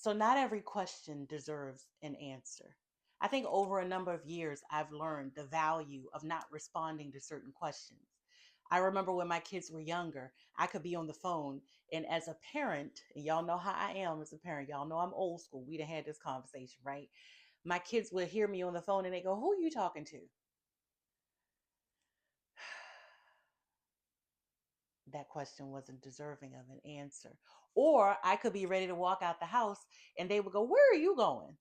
So, not every question deserves an answer. I think over a number of years, I've learned the value of not responding to certain questions. I remember when my kids were younger, I could be on the phone, and as a parent, and y'all know how I am as a parent, y'all know I'm old school. We'd have had this conversation, right? My kids would hear me on the phone and they go, "Who are you talking to?" That question wasn't deserving of an answer. Or I could be ready to walk out the house and they would go, "Where are you going?"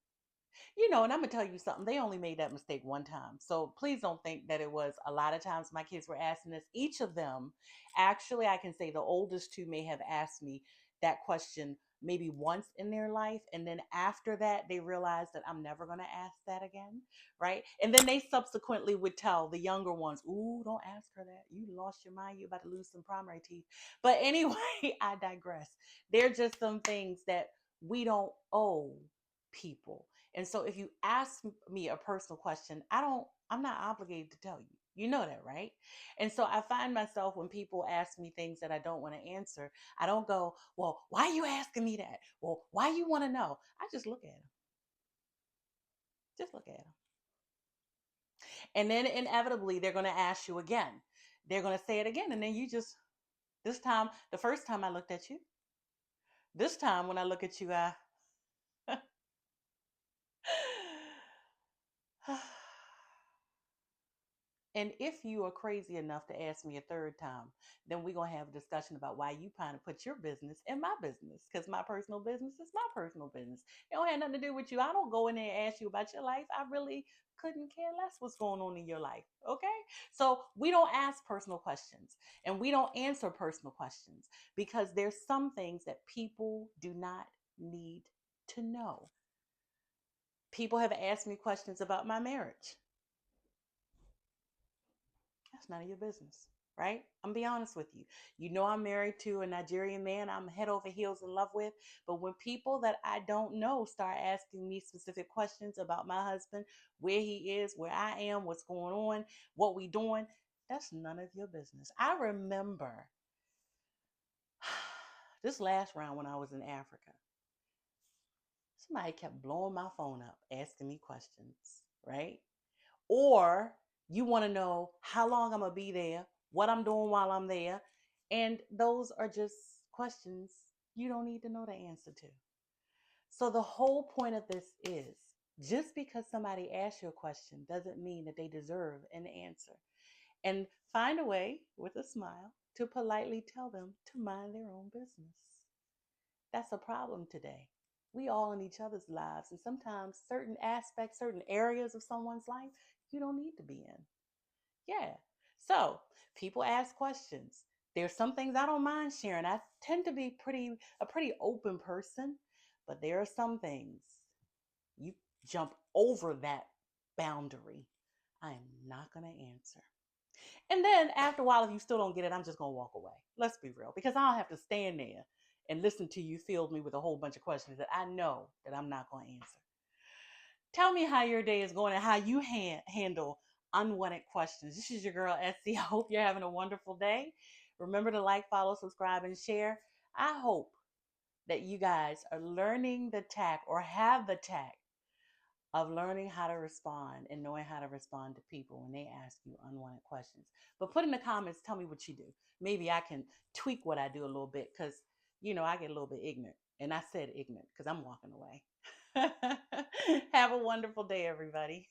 And I'm gonna tell you something. They only made that mistake one time. So please don't think that it was a lot of times my kids were asking this. Each of them, actually, I can say the oldest two may have asked me that question maybe once in their life. And then after that, they realized that I'm never gonna ask that again. Right. And then they subsequently would tell the younger ones, "Ooh, don't ask her that. You lost your mind. You're about to lose some primary teeth." But anyway, I digress. They're just some things that we don't owe people. And so if you ask me a personal question, I'm not obligated to tell you. You know that, right? And so I find myself when people ask me things that I don't want to answer, I don't go, "Well, why are you asking me that? Well, why you want to know?" I just look at them. Just look at them. And then inevitably they're going to ask you again. They're going to say it again. And then this time, the first time I looked at you, this time when I look at you, I, and if you are crazy enough to ask me a third time, then we're going to have a discussion about why you trying to put your business in my business. Because my personal business is my personal business. It don't have nothing to do with you. I don't go in there and ask you about your life. I really couldn't care less what's going on in your life. Okay. So we don't ask personal questions and we don't answer personal questions because there's some things that people do not need to know. People have asked me questions about my marriage. That's none of your business, right? I'm gonna be honest with you. You know, I'm married to a Nigerian man I'm head over heels in love with. But when people that I don't know start asking me specific questions about my husband, where he is, where I am, what's going on, what we doing, that's none of your business. I remember this last round when I was in Africa, somebody kept blowing my phone up, asking me questions, right? Or you want to know how long I'm going to be there, what I'm doing while I'm there. And those are just questions you don't need to know the answer to. So the whole point of this is just because somebody asks you a question doesn't mean that they deserve an answer. And find a way with a smile to politely tell them to mind their own business. That's a problem today. We all in each other's lives, and sometimes certain aspects, certain areas of someone's life, you don't need to be in. Yeah. So people ask questions. There's some things I don't mind sharing. I tend to be a pretty open person, but there are some things you jump over that boundary. I am not going to answer. And then after a while, if you still don't get it, I'm just going to walk away. Let's be real, because I don't have to stand there and listen to you field me with a whole bunch of questions that I know that I'm not going to answer. Tell me how your day is going and how you handle unwanted questions. This is your girl, Essie. I hope you're having a wonderful day. Remember to like, follow, subscribe, and share. I hope that you guys are learning the tact or have the tact of learning how to respond and knowing how to respond to people when they ask you unwanted questions. But put in the comments, tell me what you do. Maybe I can tweak what I do a little bit because, I get a little bit ignorant. And I said ignorant because I'm walking away. Have a wonderful day, everybody.